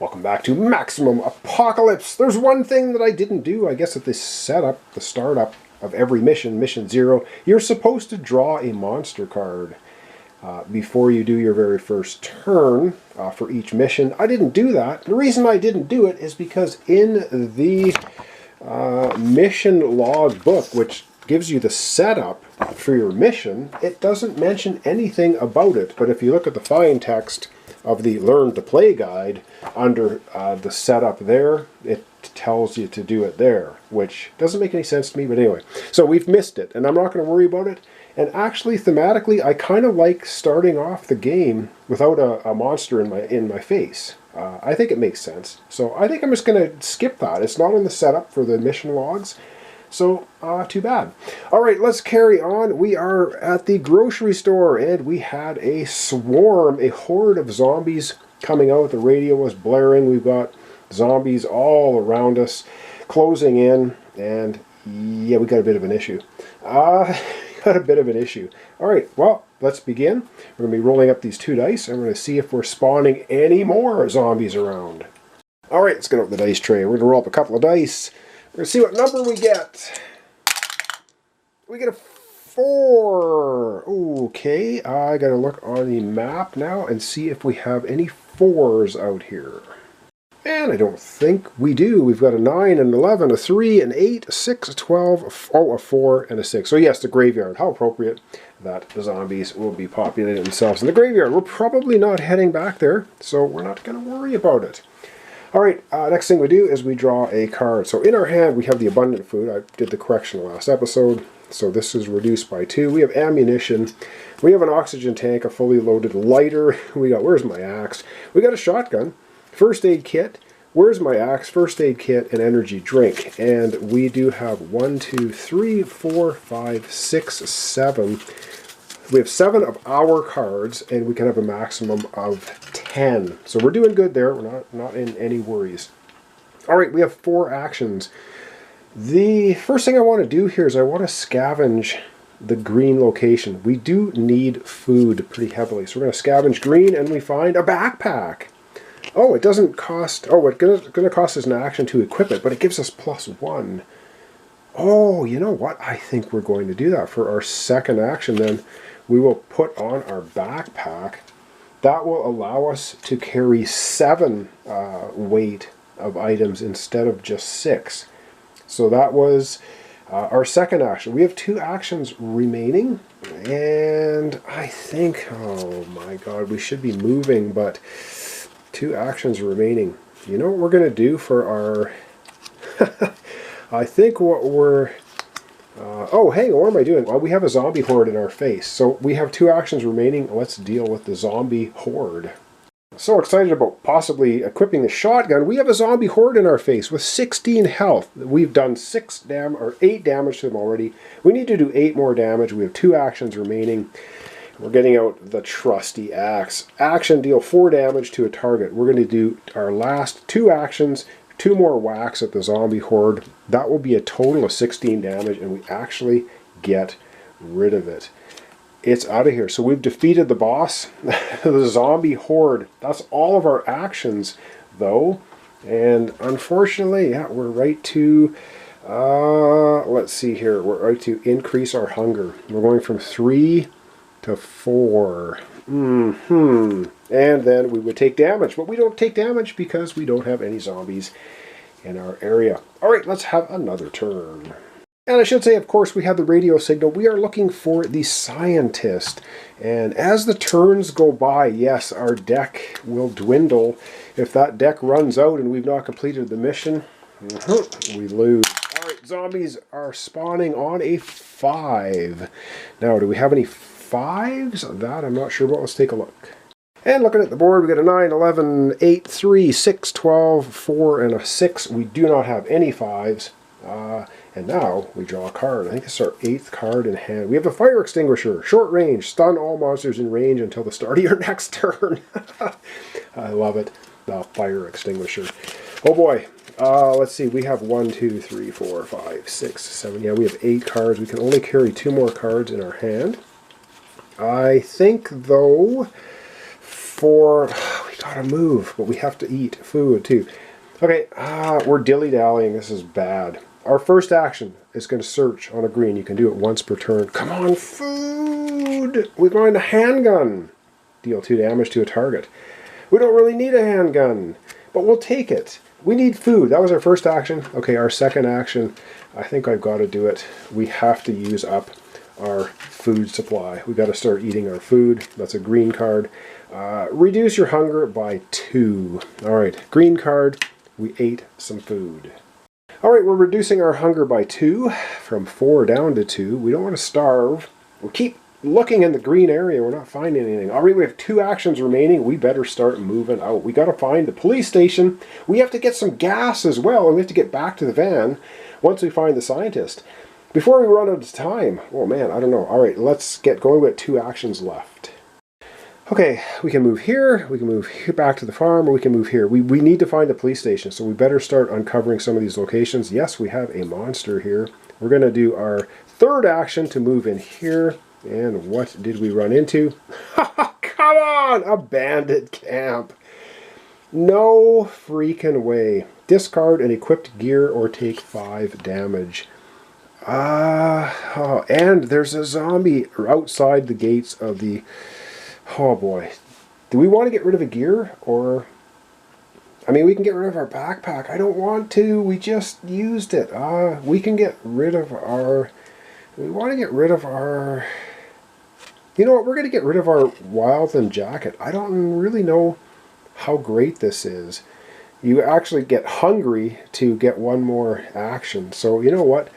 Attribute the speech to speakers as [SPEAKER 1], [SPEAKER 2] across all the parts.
[SPEAKER 1] Welcome back to Maximum Apocalypse. There's one thing that I didn't do, I guess, at the setup, the startup of every mission, Mission 0. You're supposed to draw a monster card before you do your very first turn for each mission. I didn't do that. The reason I didn't do it is because in the mission log book, which gives you the setup for your mission, it doesn't mention anything about it. But if you look at the fine text of the Learn to Play guide, under the setup there, it tells you to do it there, which doesn't make any sense to me, but anyway. So we've missed it, and I'm not going to worry about it. And actually, thematically, I kind of like starting off the game without a monster in my face. I think it makes sense. So I think I'm just going to skip that. It's not in the setup for the mission logs. So, too bad. All right, let's carry on. We are at the grocery store, and we had a swarm, a horde of zombies coming out. The radio was blaring. We've got zombies all around us, closing in, and yeah, we got a bit of an issue. All right, well, let's begin. We're going to be rolling up these 2 dice, and we're going to see if we're spawning any more zombies around. All right, let's get out the dice tray. We're going to roll up a couple of dice. We're going to see what number we get. We get a 4. Okay, I got to look on the map now and see if we have any 4s out here. And I don't think we do. We've got a 9, an 11, a 3, an 8, a 6, a 12, a 4, and a 6. So yes, the graveyard. How appropriate that the zombies will be populating themselves in the graveyard. We're probably not heading back there, so we're not going to worry about it. All right, next thing we do is we draw a card. So in our hand, we have the abundant food. I did the correction last episode, so this is reduced by 2. We have ammunition. We have an oxygen tank, a fully loaded lighter. We got, where's my axe? We got a shotgun, first aid kit. Where's my axe? First aid kit, and energy drink. And we do have 1, 2, 3, 4, 5, 6, 7. We have 7 of our cards, and we can have a maximum of 10. So we're doing good there. We're not in any worries. All right, we have 4 actions. The first thing I want to do here is I want to scavenge the green location. We do need food pretty heavily. So we're going to scavenge green, and we find a backpack. Oh, it doesn't cost... Oh, it's going to cost us an action to equip it, but it gives us +1. Oh, you know what? I think we're going to do that for our second action then. We will put on our backpack. That will allow us to carry 7 weight of items instead of just 6. So that was our second action. We have 2 actions remaining, and I think, oh my god, we should be moving, but 2 actions remaining. You know what we're going to do for our... I think what we're... oh, hey, what am I doing? Well, we have a zombie horde in our face. So we have 2 actions remaining. Let's deal with the zombie horde. So excited about possibly equipping the shotgun. We have a zombie horde in our face with 16 health. We've done 8 damage to them already. We need to do 8 more damage. We have 2 actions remaining. We're getting out the trusty axe. Action, deal 4 damage to a target. We're going to do our last 2 actions, 2 more whacks at the zombie horde. That will be a total of 16 damage, and we actually get rid of it. It's out of here. So we've defeated the boss, the zombie horde. That's all of our actions, though. And unfortunately, yeah, we're right to... let's see here. We're right to increase our hunger. We're going from 3 to 4. And then we would take damage, but we don't take damage because we don't have any zombies in our area. All right, let's have another turn. And I should say, of course, we have the radio signal. We are looking for the scientist. And as the turns go by, yes, our deck will dwindle. If that deck runs out and we've not completed the mission, we lose. All right, zombies are spawning on a 5. Now, do we have any 5s? That I'm not sure about. Let's take a look. And looking at the board, we got a 9, 11, 8, 3, 6, 12, 4, and a 6. We do not have any 5s. And now we draw a card. I think it's our 8th card in hand. We have a fire extinguisher. Short range. Stun all monsters in range until the start of your next turn. I love it. The fire extinguisher. Oh boy. Let's see. We have 1, 2, 3, 4, 5, 6, 7. Yeah, we have 8 cards. We can only carry 2 more cards in our hand. I think, though, we gotta move, but we have to eat food too. Okay, we're dilly-dallying. This is bad. Our first action is going to search on a green. You can do it once per turn. Come on, food! We're going to handgun. Deal 2 damage to a target. We don't really need a handgun, but we'll take it. We need food. That was our first action. Okay, our second action, I think I've got to do it. We have to use up our food supply. We got to start eating our food. That's a green card. Reduce your hunger by 2. All right, green card. We ate some food. All right, we're reducing our hunger by 2, from 4 down to 2. We don't want to starve. We'll keep looking in the green area. We're not finding anything. All right, we have 2 actions remaining. We better start moving out. We got to find the police station. We have to get some gas as well, and we have to get back to the van once we find the scientist. Before we run out of time, oh man, I don't know. All right, let's get going. We have 2 actions left. Okay, we can move here, we can move here back to the farm, or we can move here. We need to find the police station, so we better start uncovering some of these locations. Yes, we have a monster here. We're going to do our third action to move in here. And what did we run into? Come on! A bandit camp. No freaking way. Discard an equipped gear or take 5 damage. And there's a zombie outside the gates of the... Oh boy. Do we want to get rid of a gear? Or... I mean, we can get rid of our backpack. I don't want to. We just used it. We can get rid of our... We want to get rid of our... You know what? We're going to get rid of our Wildland jacket. I don't really know how great this is. You actually get hungry to get one more action. So, you know what?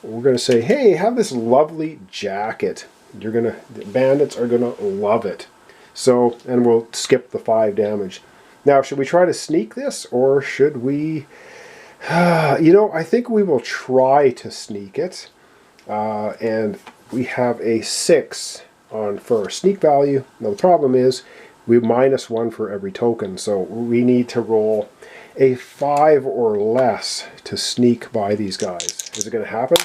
[SPEAKER 1] We're going to say, hey, have this lovely jacket. The bandits are going to love it. So, and we'll skip the 5 damage. Now, should we try to sneak this, or should we... you know, I think we will try to sneak it. And we have a 6 for our sneak value. Now, the problem is we -1 for every token, so we need to roll a 5 or less to sneak by these guys. Is it going to happen?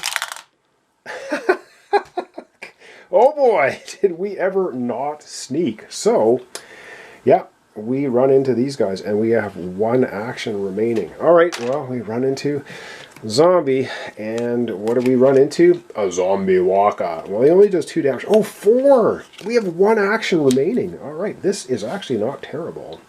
[SPEAKER 1] Oh boy, did we ever not sneak. So, yeah, we run into these guys, and we have 1 action remaining. All right, well, we run into zombie, and what do we run into? A zombie walker. Well, he only does 2 damage. Oh, 4! We have 1 action remaining. All right, this is actually not terrible.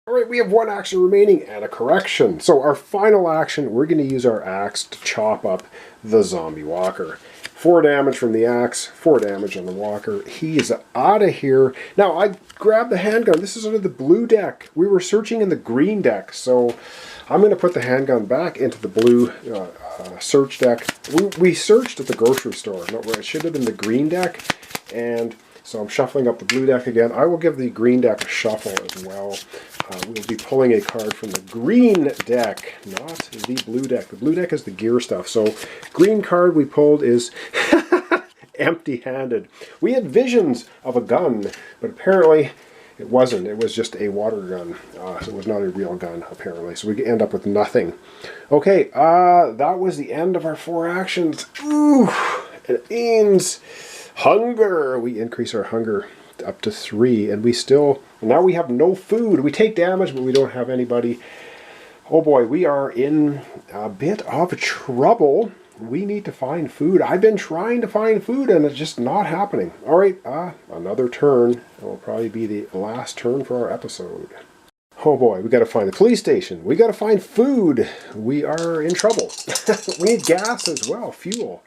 [SPEAKER 1] All right, we have 1 action remaining and a correction. So our final action, we're going to use our axe to chop up the zombie walker. 4 damage from the axe, 4 damage on the walker. He's out of here. Now, I grabbed the handgun. This is under the blue deck. We were searching in the green deck, so I'm going to put the handgun back into the blue search deck. We searched at the grocery store. No, it should have been the green deck, and so I'm shuffling up the blue deck again. I will give the green deck a shuffle as well. We'll be pulling a card from the green deck, not the blue deck. The blue deck is the gear stuff. So green card we pulled is empty-handed. We had visions of a gun, but apparently it wasn't. It was just a water gun. So it was not a real gun, apparently. So we end up with nothing. Okay, that was the end of our 4 actions. Ooh, it means hunger. We increase our hunger up to 3, and we still... Now we have no food. We take damage, but we don't have anybody. Oh boy, we are in a bit of trouble. We need to find food. I've been trying to find food, and it's just not happening. All right, another turn. It will probably be the last turn for our episode. Oh boy, we got to find the police station. We got to find food. We are in trouble. We need gas as well, fuel.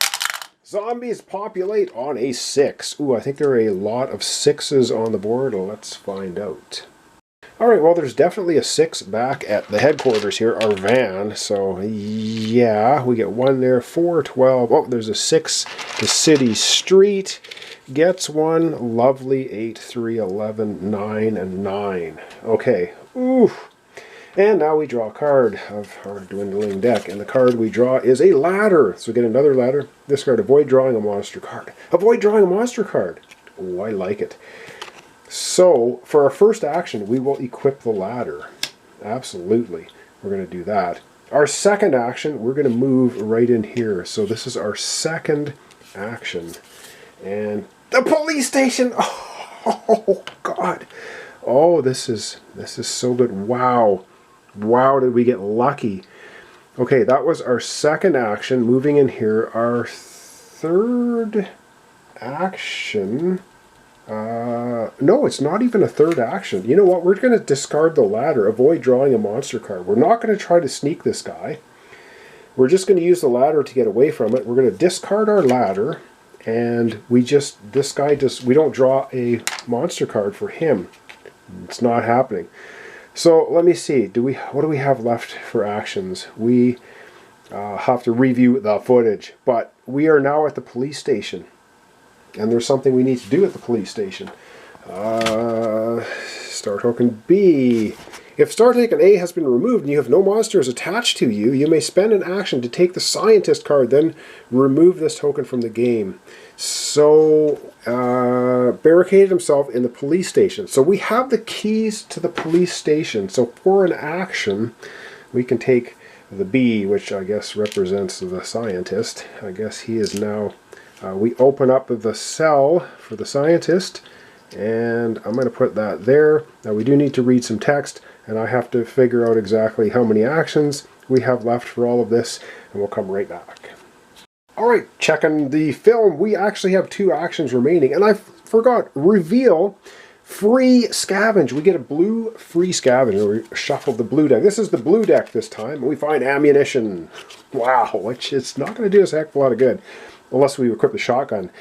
[SPEAKER 1] Zombies populate on a 6. Ooh, I think there are a lot of 6s on the board. Let's find out. All right, well, there's definitely a 6 back at the headquarters here, our van. So, yeah, we get 1 there, 4, 12. Oh, there's a 6. The city street gets 1. Lovely, 8, 3, 11, 9, and 9. Okay, ooh. And now we draw a card of our dwindling deck, and the card we draw is a ladder. So we get another ladder. This card, avoid drawing a monster card. Avoid drawing a monster card. Oh, I like it. So, for our first action, we will equip the ladder. Absolutely. We're going to do that. Our second action, we're going to move right in here. So this is our second action. And the police station! Oh, God. Oh, this is so good. Wow. Wow, did we get lucky. Okay, that was our second action. Moving in here, our third action. No, it's not even a third action. You know what? We're going to discard the ladder. Avoid drawing a monster card. We're not going to try to sneak this guy. We're just going to use the ladder to get away from it. We're going to discard our ladder, and we don't draw a monster card for him. It's not happening. So let me see. What do we have left for actions? We have to review the footage, but we are now at the police station, and there's something we need to do at the police station. Star token B. If star token A has been removed and you have no monsters attached to you, you may spend an action to take the scientist card, then remove this token from the game. So, barricaded himself in the police station. So we have the keys to the police station. So for an action, we can take the B, which I guess represents the scientist. I guess he is now... we open up the cell for the scientist, and I'm going to put that there. Now we do need to read some text, and I have to figure out exactly how many actions we have left for all of this, and we'll come right back. Alright, checking the film, we actually have 2 actions remaining, and I forgot, reveal, free scavenge. We get a blue free scavenge. We shuffled the blue deck. This is the blue deck this time, and we find ammunition. Wow, which is not going to do us a heck of a lot of good, unless we equip the shotgun.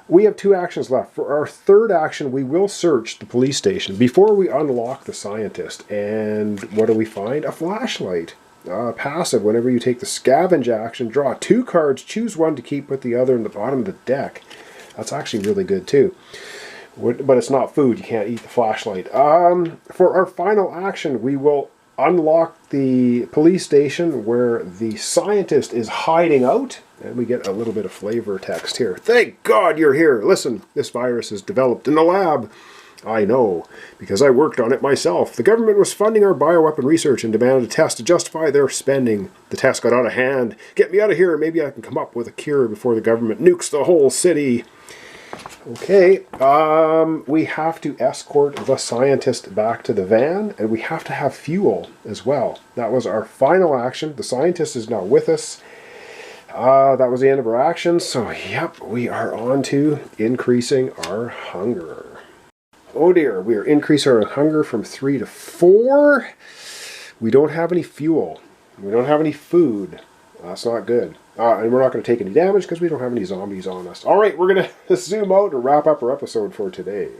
[SPEAKER 1] We have 2 actions left. For our third action, we will search the police station before we unlock the scientist. And what do we find? A flashlight. Passive. Whenever you take the scavenge action, draw 2 cards, choose one to keep with the other in the bottom of the deck. That's actually really good too. But it's not food. You can't eat the flashlight. For our final action, we will unlock the police station where the scientist is hiding out. And we get a little bit of flavor text here. Thank God you're here. Listen, this virus is developed in the lab. I know, because I worked on it myself. The government was funding our bioweapon research and demanded a test to justify their spending. The test got out of hand. Get me out of here. Maybe I can come up with a cure before the government nukes the whole city. Okay, we have to escort the scientist back to the van, and we have to have fuel as well. That was our final action. The scientist is now with us. That was the end of our actions, so yep, we are on to increasing our hunger. Oh dear, we are increasing our hunger from 3 to 4. We don't have any fuel. We don't have any food. That's not good. And we're not going to take any damage because we don't have any zombies on us. Alright, we're going to zoom out and wrap up our episode for today.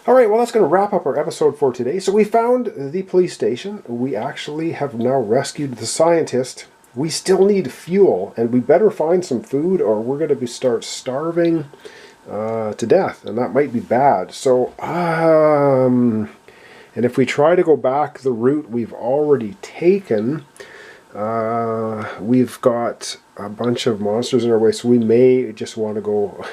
[SPEAKER 1] Alright, well that's going to wrap up our episode for today. So we found the police station. We actually have now rescued the scientist. We still need fuel, and we better find some food or we're going to start starving to death, and that might be bad. So, and if we try to go back the route we've already taken, we've got a bunch of monsters in our way, so we may just want to go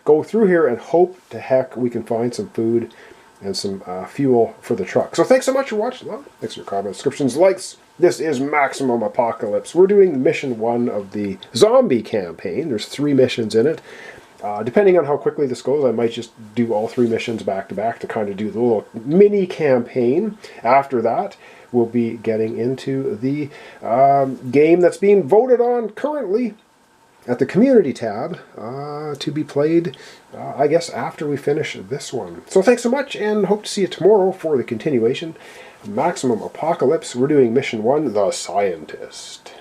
[SPEAKER 1] go through here and hope to heck we can find some food and some fuel for the truck. So thanks so much for watching. Well, thanks for your comments, subscriptions, likes. This is Maximum Apocalypse. We're doing mission 1 of the zombie campaign. There's 3 missions in it. Depending on how quickly this goes, I might just do all 3 missions back to back to kind of do the little mini campaign. After that, we'll be getting into the game that's being voted on currently at the community tab to be played, I guess, after we finish this one. So thanks so much, and hope to see you tomorrow for the continuation. Maximum Apocalypse. We're doing mission 1, The Scientist.